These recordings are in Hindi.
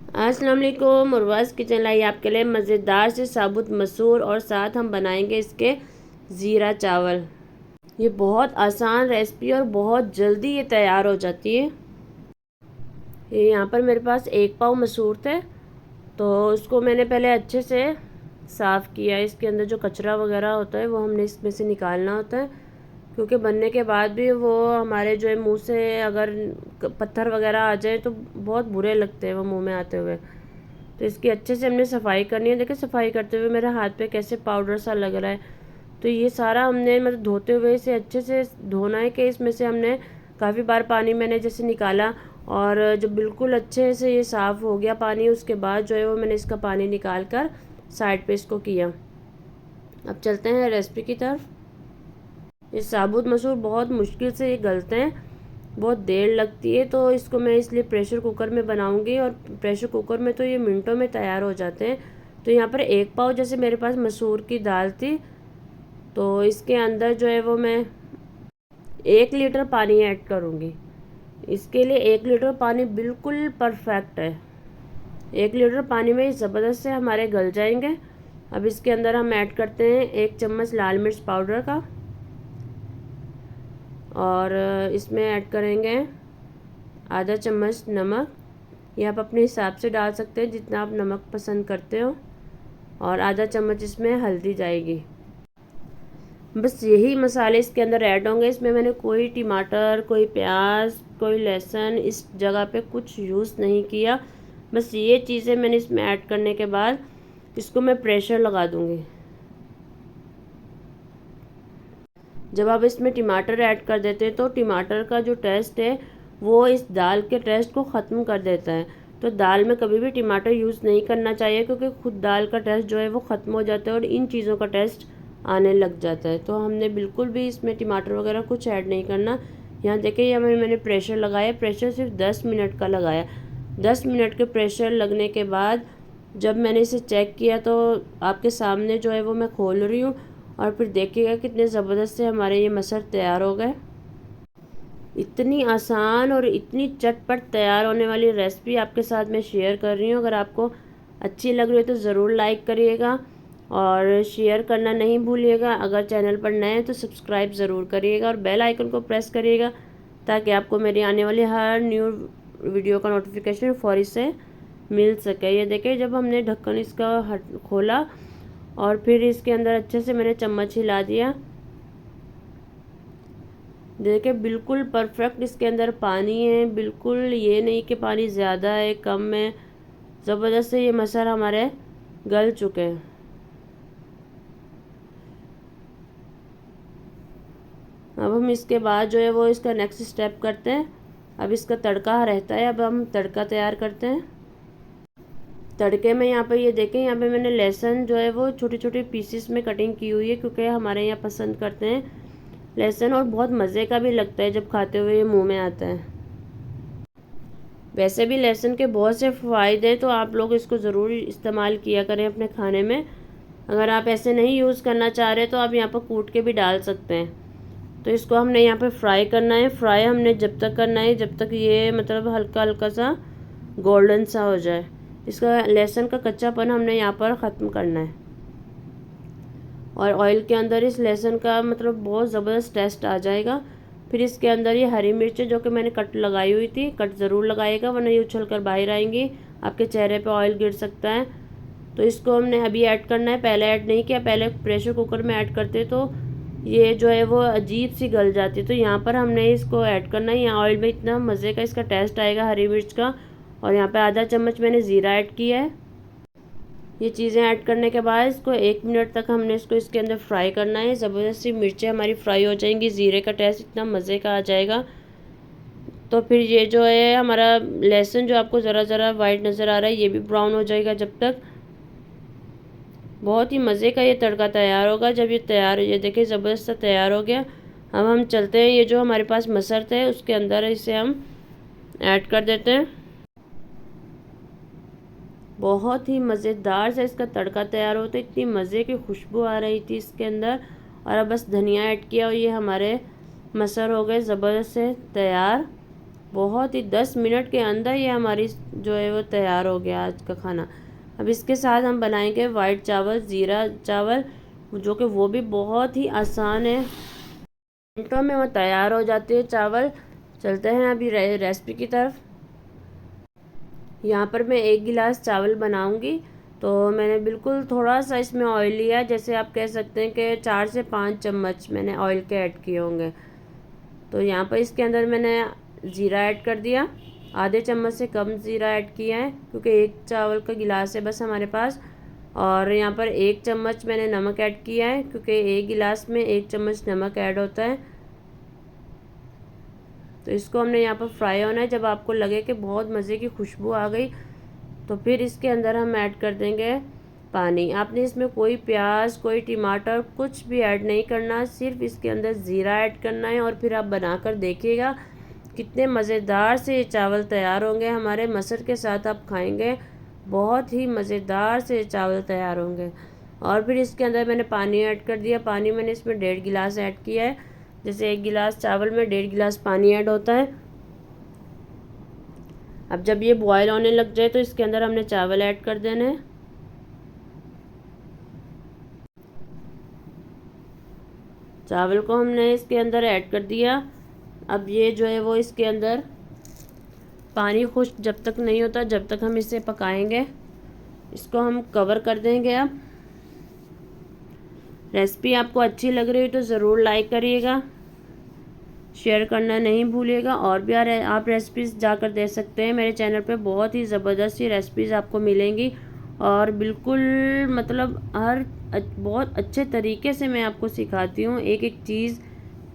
अस्सलाम वालेकुम। उर्वास किचन लाई आपके लिए मज़ेदार से साबुत मसूर और साथ हम बनाएंगे इसके ज़ीरा चावल। ये बहुत आसान रेसिपी और बहुत जल्दी ये तैयार हो जाती है। ये यहाँ पर मेरे पास 1 पाव मसूर थे, तो उसको मैंने पहले अच्छे से साफ़ किया। इसके अंदर जो कचरा वगैरह होता है वो हमने इसमें से निकालना होता है, क्योंकि बनने के बाद भी वो हमारे जो है मुंह से अगर पत्थर वगैरह आ जाए तो बहुत बुरे लगते हैं वो मुंह में आते हुए। तो इसकी अच्छे से हमने सफाई करनी है। देखिए सफाई करते हुए मेरे हाथ पे कैसे पाउडर सा लग रहा है। तो ये सारा हमने मतलब धोते हुए इसे अच्छे से धोना है कि इसमें से हमने काफ़ी बार पानी मैंने जैसे निकाला, और जब बिल्कुल अच्छे से ये साफ़ हो गया पानी, उसके बाद जो है वो मैंने इसका पानी निकाल कर साइड पे इसको किया। अब चलते हैं रेसिपी की तरफ। ये साबुत मसूर बहुत मुश्किल से ये गलते हैं, बहुत देर लगती है, तो इसको मैं इसलिए प्रेशर कुकर में बनाऊंगी, और प्रेशर कुकर में तो ये मिनटों में तैयार हो जाते हैं। तो यहाँ पर 1 पाव जैसे मेरे पास मसूर की दाल थी, तो इसके अंदर जो है वो मैं 1 लीटर पानी ऐड करूँगी। इसके लिए 1 लीटर पानी बिल्कुल परफेक्ट है। 1 लीटर पानी में ज़बरदस्त से हमारे गल जाएंगे। अब इसके अंदर हम ऐड करते हैं 1 चम्मच लाल मिर्च पाउडर का, और इसमें ऐड करेंगे आधा चम्मच नमक। ये आप अपने हिसाब से डाल सकते हैं जितना आप नमक पसंद करते हो, और आधा चम्मच इसमें हल्दी जाएगी। बस यही मसाले इसके अंदर ऐड होंगे। इसमें मैंने कोई टमाटर, कोई प्याज, कोई लहसुन इस जगह पे कुछ यूज़ नहीं किया। बस ये चीज़ें मैंने इसमें ऐड करने के बाद इसको मैं प्रेशर लगा दूँगी। जब आप इसमें टमाटर ऐड कर देते हैं तो टमाटर का जो टेस्ट है वो इस दाल के टेस्ट को ख़त्म कर देता है। तो दाल में कभी भी टमाटर यूज़ नहीं करना चाहिए, क्योंकि खुद दाल का टेस्ट जो है वो ख़त्म हो जाता है और इन चीज़ों का टेस्ट आने लग जाता है। तो हमने बिल्कुल भी इसमें टमाटर वगैरह कुछ ऐड नहीं करना। यहाँ देखिए यहाँ मैंने प्रेशर लगाया। प्रेशर सिर्फ 10 मिनट का लगाया। 10 मिनट के प्रेशर लगने के बाद जब मैंने इसे चेक किया तो आपके सामने जो है वो मैं खोल रही हूँ, और फिर देखिएगा कितने ज़बरदस्त से हमारे ये मटर तैयार हो गए। इतनी आसान और इतनी चटपट तैयार होने वाली रेसिपी आपके साथ मैं शेयर कर रही हूँ। अगर आपको अच्छी लग रही है तो ज़रूर लाइक करिएगा और शेयर करना नहीं भूलिएगा। अगर चैनल पर नए हैं तो सब्सक्राइब ज़रूर करिएगा और बेल आइकन को प्रेस करिएगा, ताकि आपको मेरी आने वाली हर न्यू वीडियो का नोटिफिकेशन फौरी से मिल सके। ये देखिए जब हमने ढक्कन इसका खोला और फिर इसके अंदर अच्छे से मैंने चम्मच हिला दिया, देखिए बिल्कुल परफेक्ट इसके अंदर पानी है। बिल्कुल ये नहीं कि पानी ज़्यादा है कम है, ज़बरदस्त से ये मसाला हमारे गल चुके हैं। अब हम इसके बाद जो है वो इसका नेक्स्ट स्टेप करते हैं। अब इसका तड़का रहता है, अब हम तड़का तैयार करते हैं। तड़के में यहाँ पे ये देखें, यहाँ पे मैंने लहसुन जो है वो छोटे छोटे पीसेस में कटिंग की हुई है, क्योंकि हमारे यहाँ पसंद करते हैं लहसुन, और बहुत मज़े का भी लगता है जब खाते हुए ये मुंह में आता है। वैसे भी लहसुन के बहुत से फ़ायदे, तो आप लोग इसको ज़रूर इस्तेमाल किया करें अपने खाने में। अगर आप ऐसे नहीं यूज़ करना चाह रहे तो आप यहाँ पर कूट के भी डाल सकते हैं। तो इसको हमने यहाँ पर फ्राई करना है। फ्राई हमने जब तक करना है जब तक ये मतलब हल्का हल्का सा गोल्डन सा हो जाए। इसका लहसुन का कच्चापन हमने यहाँ पर ख़त्म करना है, और ऑयल के अंदर इस लहसुन का मतलब बहुत ज़बरदस्त टेस्ट आ जाएगा। फिर इसके अंदर ये हरी मिर्च जो कि मैंने कट लगाई हुई थी, कट ज़रूर लगाइएगा वरना ये उछल कर बाहर आएंगी, आपके चेहरे पे ऑयल गिर सकता है। तो इसको हमने अभी ऐड करना है, पहले ऐड नहीं किया। पहले प्रेशर कुकर में ऐड करते तो ये जो है वो अजीब सी गल जाती है। तो यहाँ पर हमने इसको ऐड करना है। यहाँ ऑयल में इतना मज़े का इसका टेस्ट आएगा हरी मिर्च का। और यहाँ पर आधा चम्मच मैंने ज़ीरा ऐड किया है। ये चीज़ें ऐड करने के बाद इसको 1 मिनट तक हमने इसको इसके अंदर फ्राई करना है। ज़बरदस्त सी मिर्चें हमारी फ्राई हो जाएंगी, ज़ीरे का टेस्ट इतना मज़े का आ जाएगा। तो फिर ये जो है हमारा लहसुन जो आपको ज़रा ज़रा वाइट नज़र आ रहा है, ये भी ब्राउन हो जाएगा जब तक। बहुत ही मज़े का ये तड़का तैयार होगा जब ये तैयार, ये देखिए ज़बरदस्त सा तैयार हो गया। अब हम चलते हैं, ये जो हमारे पास मसर है उसके अंदर इसे हम ऐड कर देते हैं। बहुत ही मज़ेदार से इसका तड़का तैयार होता है, इतनी मज़े की खुशबू आ रही थी इसके अंदर। और अब बस धनिया ऐड किया और ये हमारे मसर हो गए ज़बरदस्त से तैयार। बहुत ही 10 मिनट के अंदर ये हमारी जो है वो तैयार हो गया आज का खाना। अब इसके साथ हम बनाएंगे वाइट चावल, ज़ीरा चावल, जो कि वो भी बहुत ही आसान है, मिनटों में वो तैयार हो जाते हैं चावल। चलते हैं अभी रेसिपी की तरफ। यहाँ पर मैं 1 गिलास चावल बनाऊंगी, तो मैंने बिल्कुल थोड़ा सा इसमें ऑयल लिया, जैसे आप कह सकते हैं कि 4 से 5 चम्मच मैंने ऑयल के ऐड किए होंगे। तो यहाँ पर इसके अंदर मैंने ज़ीरा ऐड कर दिया, आधे चम्मच से कम ज़ीरा ऐड किया है, क्योंकि 1 चावल का गिलास है बस हमारे पास। और यहाँ पर 1 चम्मच मैंने नमक ऐड किया है, क्योंकि 1 गिलास में 1 चम्मच नमक ऐड होता है। तो इसको हमने यहाँ पर फ्राई होना है। जब आपको लगे कि बहुत मज़े की खुशबू आ गई, तो फिर इसके अंदर हम ऐड कर देंगे पानी। आपने इसमें कोई प्याज, कोई टमाटर कुछ भी ऐड नहीं करना, सिर्फ इसके अंदर ज़ीरा ऐड करना है। और फिर आप बनाकर देखिएगा कितने मज़ेदार से ये चावल तैयार होंगे। हमारे मसर के साथ आप खाएंगे, बहुत ही मज़ेदार से चावल तैयार होंगे। और फिर इसके अंदर मैंने पानी ऐड कर दिया। पानी मैंने इसमें 1.5 गिलास ऐड किया है। जैसे 1 गिलास चावल में 1.5 गिलास पानी ऐड होता है। अब जब ये बॉयल होने लग जाए तो इसके अंदर हमने चावल ऐड कर देने हैं। चावल को हमने इसके अंदर ऐड कर दिया। अब ये जो है वो इसके अंदर पानी खुश्क जब तक नहीं होता, जब तक हम इसे पकाएंगे। इसको हम कवर कर देंगे। अब रेसिपी आपको अच्छी लग रही हो तो ज़रूर लाइक करिएगा, शेयर करना नहीं भूलिएगा। और भी आप रेसिपीज़ जाकर देख सकते हैं मेरे चैनल पे, बहुत ही ज़बरदस्त सी रेसिपीज़ आपको मिलेंगी। और बिल्कुल मतलब बहुत अच्छे तरीके से मैं आपको सिखाती हूँ एक एक चीज़।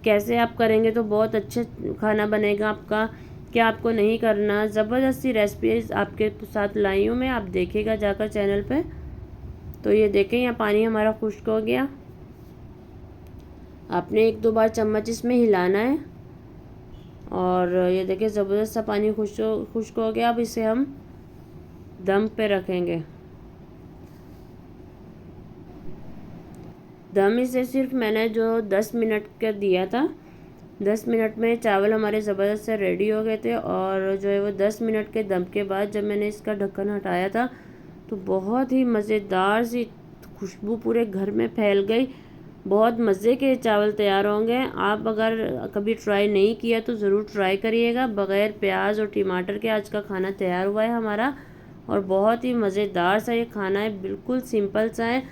कैसे आप करेंगे तो बहुत अच्छे खाना बनेगा आपका, क्या आपको नहीं करना। ज़बरदस्त सी रेसिपीज़ आपके साथ लाई हूँ मैं, आप देखिएगा जाकर चैनल पे। तो ये देखें, यहाँ पानी हमारा खुश्क हो गया। आपने 1-2 बार चम्मच इसमें हिलाना है। और ये देखिए ज़बरदस्त सा पानी खुश्क हो गया। अब इसे हम दम पे रखेंगे। दम इसे सिर्फ मैंने जो 10 मिनट का दिया था, 10 मिनट में चावल हमारे ज़बरदस्त से रेडी हो गए थे। और जो है वो 10 मिनट के दम के बाद जब मैंने इसका ढक्कन हटाया था, तो बहुत ही मज़ेदार सी खुशबू पूरे घर में फैल गई। बहुत मज़े के चावल तैयार होंगे। आप अगर कभी ट्राई नहीं किया तो ज़रूर ट्राई करिएगा। बग़ैर प्याज और टमाटर के आज का खाना तैयार हुआ है हमारा, और बहुत ही मज़ेदार सा ये खाना है, बिल्कुल सिंपल सा है।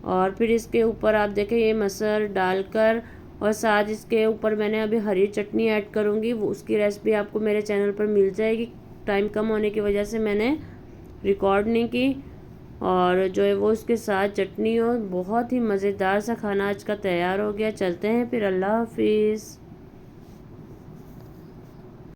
और फिर इसके ऊपर आप देखें ये मसर डालकर, और साथ इसके ऊपर मैंने अभी हरी चटनी ऐड करूँगी, वो उसकी रेसिपी आपको मेरे चैनल पर मिल जाएगी। टाइम कम होने की वजह से मैंने रिकॉर्ड नहीं की। और जो है वो उसके साथ चटनी, और बहुत ही मज़ेदार सा खाना आज का तैयार हो गया। चलते हैं फिर, अल्लाह हाफिज़।